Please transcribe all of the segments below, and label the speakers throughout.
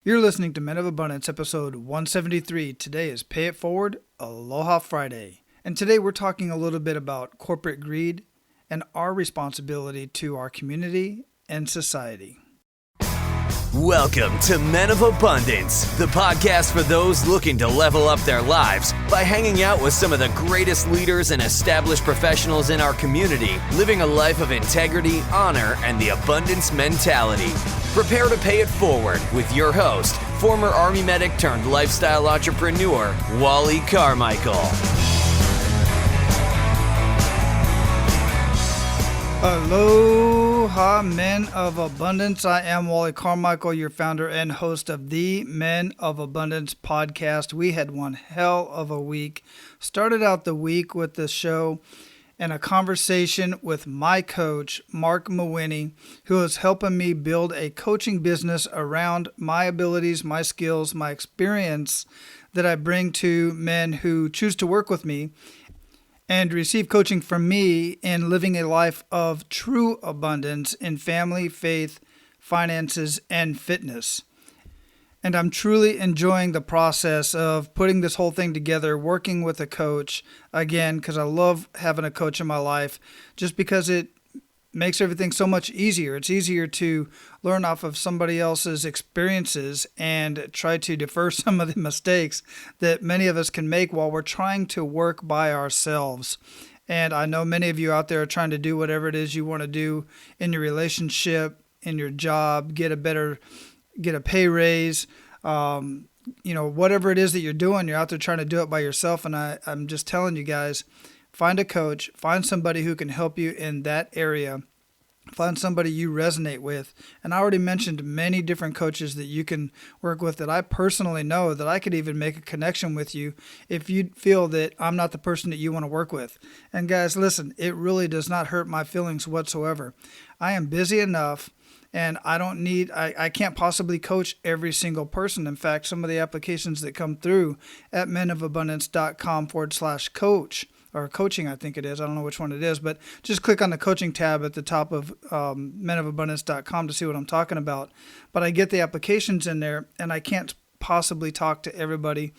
Speaker 1: You're listening to Men of Abundance, episode 173. Today is Pay It Forward, Aloha Friday. And today we're talking a little bit about corporate greed and our responsibility to our community and society.
Speaker 2: Welcome to Men of Abundance, the podcast for those looking to level up their lives by hanging out with some of the greatest leaders and established professionals in our community, living a life of integrity, honor, and the abundance mentality. Prepare to pay it forward with your host, former Army medic turned lifestyle entrepreneur, Wally Carmichael.
Speaker 1: Aloha, Men of Abundance. I am Wally Carmichael, your founder and host of the Men of Abundance podcast. We had one hell of a week. Started out the week with the show and a conversation with my coach, Mark Mawini, who is helping me build a coaching business around my abilities, my skills, my experience that I bring to men who choose to work with me and receive coaching from me in living a life of true abundance in family, faith, finances, and fitness. And I'm truly enjoying the process of putting this whole thing together, working with a coach, again, because I love having a coach in my life, just because it makes everything so much easier. It's easier to learn off of somebody else's experiences and try to defer some of the mistakes that many of us can make while we're trying to work by ourselves. And I know many of you out there are trying to do whatever it is you want to do in your relationship, in your job, get a pay raise, whatever it is that you're doing, you're out there trying to do it by yourself. And I'm just telling you guys, find a coach, find somebody who can help you in that area, find somebody you resonate with. And I already mentioned many different coaches that you can work with that I personally know that I could even make a connection with you if you feel that I'm not the person that you want to work with. And guys, listen, it really does not hurt my feelings whatsoever. I am busy enough. And I can't possibly coach every single person. In fact, some of the applications that come through at menofabundance.com/coach or coaching, I think it is. I don't know which one it is, but just click on the coaching tab at the top of menofabundance.com to see what I'm talking about. But I get the applications in there and I can't possibly talk to everybody.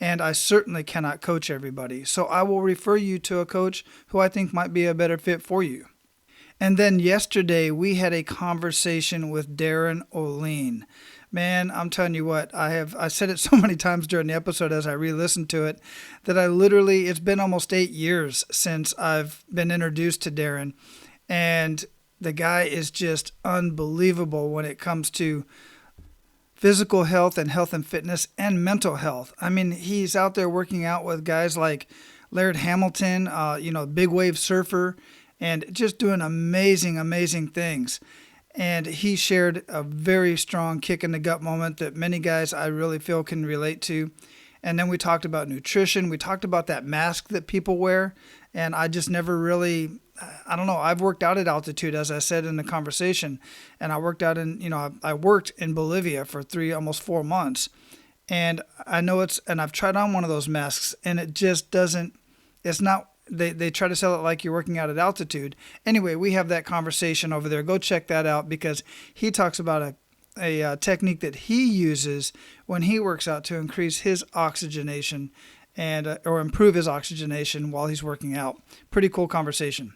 Speaker 1: And I certainly cannot coach everybody. So I will refer you to a coach who I think might be a better fit for you. And then yesterday, we had a conversation with Darren O'Lean. Man, I'm telling you what, I said it so many times during the episode as I re-listened to it, that it's been almost 8 years since I've been introduced to Darren. And the guy is just unbelievable when it comes to physical health and fitness and mental health. I mean, he's out there working out with guys like Laird Hamilton, big wave surfer, and just doing amazing, amazing things. And he shared a very strong kick in the gut moment that many guys I really feel can relate to. And then we talked about nutrition. We talked about that mask that people wear. And I just never really, I've worked out at altitude, as I said in the conversation. And I worked out I worked in Bolivia for almost 4 months. And I know and I've tried on one of those masks and it just it's not, They try to sell it like you're working out at altitude. Anyway, we have that conversation over there. Go check that out because he talks about a technique that he uses when he works out to increase his oxygenation or improve his oxygenation while he's working out. Pretty cool conversation.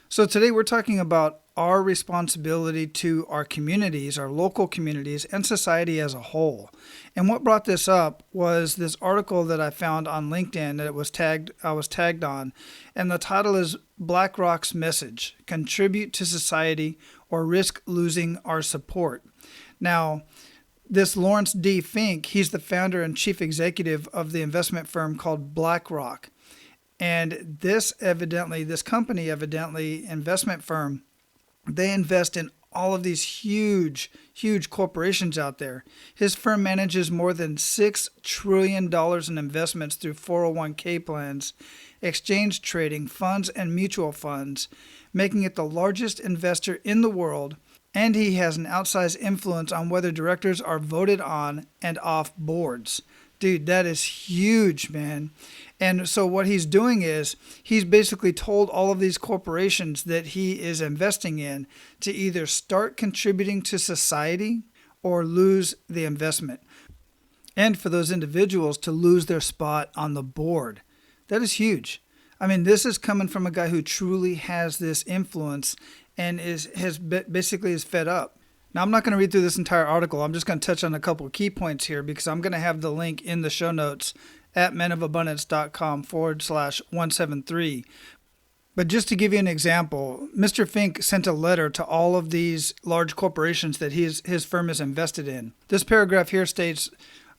Speaker 1: So today we're talking about our responsibility to our communities, our local communities, and society as a whole. And what brought this up was this article that I found on LinkedIn that I was tagged on. And the title is BlackRock's Message, Contribute to Society or Risk Losing Our Support. Now, this Laurence D. Fink, he's the founder and chief executive of the investment firm called BlackRock. And this company, investment firm, they invest in all of these huge, huge corporations out there. His firm manages more than $6 trillion in investments through 401k plans, exchange trading, funds, and mutual funds, making it the largest investor in the world. And he has an outsized influence on whether directors are voted on and off boards. Dude, that is huge, man. And so what he's doing is he's basically told all of these corporations that he is investing in to either start contributing to society or lose the investment. And for those individuals to lose their spot on the board. That is huge. I mean, this is coming from a guy who truly has this influence and basically is fed up. Now, I'm not going to read through this entire article. I'm just going to touch on a couple of key points here because I'm going to have the link in the show notes at menofabundance.com/173. But just to give you an example, Mr. Fink sent a letter to all of these large corporations that his firm is invested in. This paragraph here states,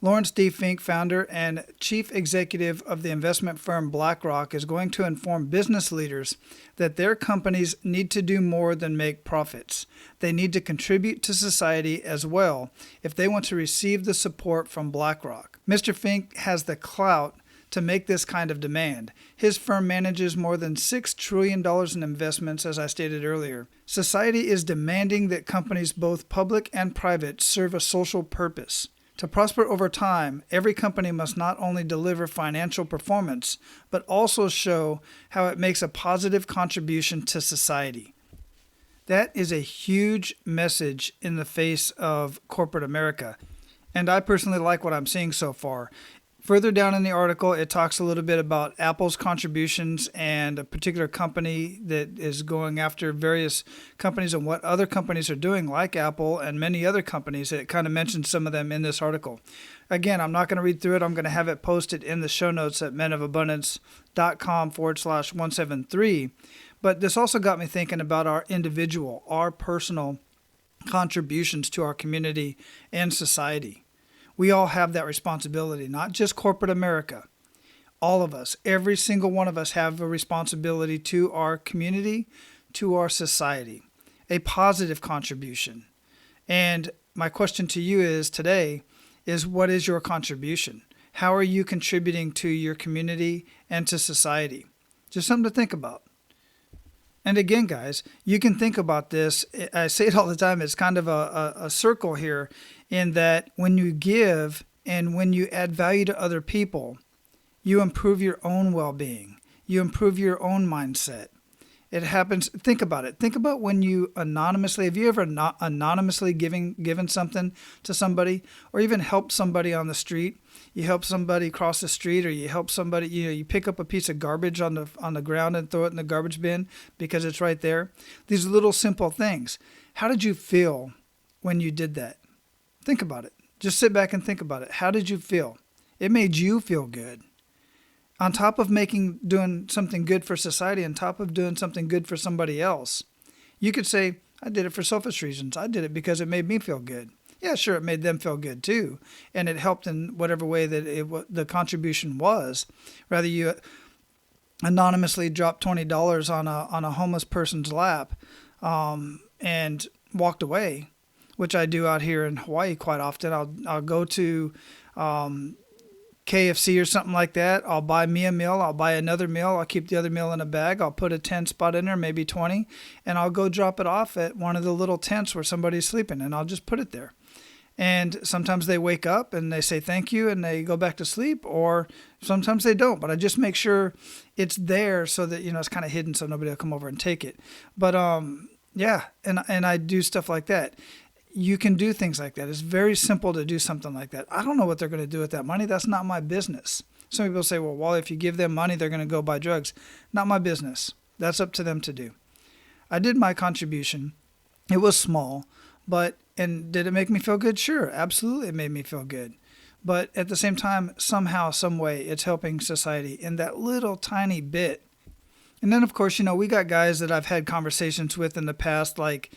Speaker 1: Laurence D. Fink, founder and chief executive of the investment firm BlackRock, is going to inform business leaders that their companies need to do more than make profits. They need to contribute to society as well if they want to receive the support from BlackRock. Mr. Fink has the clout to make this kind of demand. His firm manages more than $6 trillion in investments, as I stated earlier. Society is demanding that companies, both public and private, serve a social purpose. To prosper over time, every company must not only deliver financial performance, but also show how it makes a positive contribution to society. That is a huge message in the face of corporate America, and I personally like what I'm seeing so far. Further down in the article, it talks a little bit about Apple's contributions and a particular company that is going after various companies and what other companies are doing, like Apple and many other companies. It kind of mentions some of them in this article. Again, I'm not going to read through it. I'm going to have it posted in the show notes at menofabundance.com/173. But this also got me thinking about our personal contributions to our community and society. We all have that responsibility, not just corporate America. All of us, every single one of us have a responsibility to our community, to our society, a positive contribution. And my question to you today is, what is your contribution? How are you contributing to your community and to society? Just something to think about. And again, guys, you can think about this. I say it all the time. It's kind of a circle here in that when you give and when you add value to other people, you improve your own well-being. You improve your own mindset. It happens. Think about it. Think about when you anonymously, have you ever not anonymously given something to somebody or even helped somebody on the street? You help somebody cross the street, or you help somebody, you pick up a piece of garbage on the ground and throw it in the garbage bin because it's right there. These little simple things. How did you feel when you did that? Think about it. Just sit back and think about it. How did you feel? It made you feel good. On top of doing something good for society, on top of doing something good for somebody else, you could say, I did it for selfish reasons. I did it because it made me feel good. Yeah, sure, it made them feel good too. And it helped in whatever way that the contribution was. Rather, you anonymously drop $20 on a homeless person's lap and walked away, which I do out here in Hawaii quite often. I'll go to KFC or something like that. I'll buy me a meal. I'll buy another meal. I'll keep the other meal in a bag. I'll put a 10 spot in there, maybe 20, and I'll go drop it off at one of the little tents where somebody's sleeping, and I'll just put it there. And sometimes they wake up and they say thank you and they go back to sleep, or sometimes they don't. But I just make sure it's there so that, it's kind of hidden so nobody will come over and take it. But yeah, and I do stuff like that. You can do things like that. It's very simple to do something like that. I don't know what they're going to do with that money. That's not my business. Some people say, well, if you give them money, they're going to go buy drugs. Not my business. That's up to them to do. I did my contribution. It was small, and did it make me feel good? Sure, absolutely it made me feel good. But at the same time, somehow, some way, it's helping society in that little tiny bit. And then, of course, we got guys that I've had conversations with in the past, like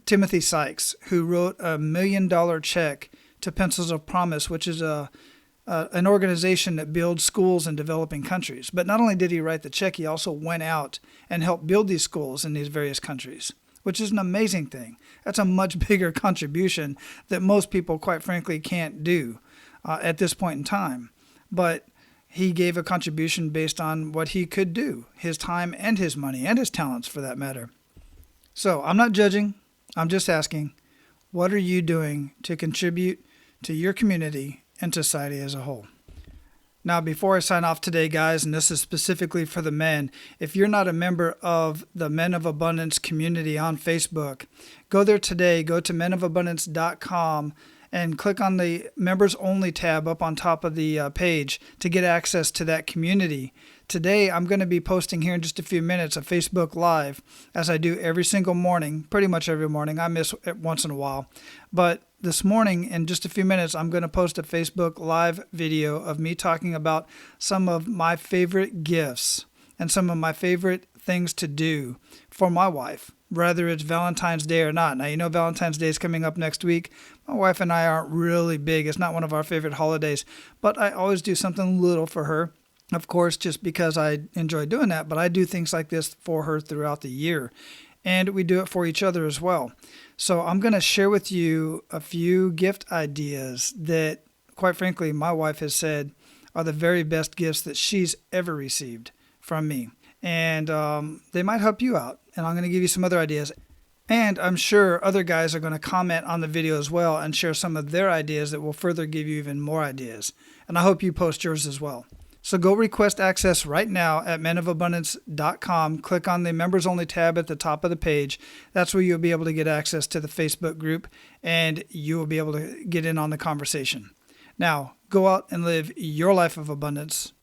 Speaker 1: Timothy Sykes, who wrote a $1 million check to Pencils of Promise, which is an organization that builds schools in developing countries. But not only did he write the check, he also went out and helped build these schools in these various countries, which is an amazing thing. That's a much bigger contribution that most people, quite frankly, can't do at this point in time. But he gave a contribution based on what he could do, his time and his money and his talents for that matter. So I'm not judging. I'm just asking, what are you doing to contribute to your community and society as a whole? Now, before I sign off today, guys, and this is specifically for the men, if you're not a member of the Men of Abundance community on Facebook, go there today. Go to menofabundance.com and click on the Members Only tab up on top of the page to get access to that community. Today, I'm going to be posting here in just a few minutes a Facebook Live, as I do every single morning, pretty much every morning. I miss it once in a while. But this morning, in just a few minutes, I'm going to post a Facebook Live video of me talking about some of my favorite gifts and some of my favorite things to do for my wife, whether it's Valentine's Day or not. Now, you know Valentine's Day is coming up next week. My wife and I aren't really big. It's not one of our favorite holidays, but I always do something little for her. Of course, just because I enjoy doing that, but I do things like this for her throughout the year. And we do it for each other as well. So I'm going to share with you a few gift ideas that, quite frankly, my wife has said are the very best gifts that she's ever received from me. And they might help you out. And I'm going to give you some other ideas. And I'm sure other guys are going to comment on the video as well and share some of their ideas that will further give you even more ideas. And I hope you post yours as well. So go request access right now at menofabundance.com. Click on the Members Only tab at the top of the page. That's where you'll be able to get access to the Facebook group, and you will be able to get in on the conversation. Now, go out and live your life of abundance.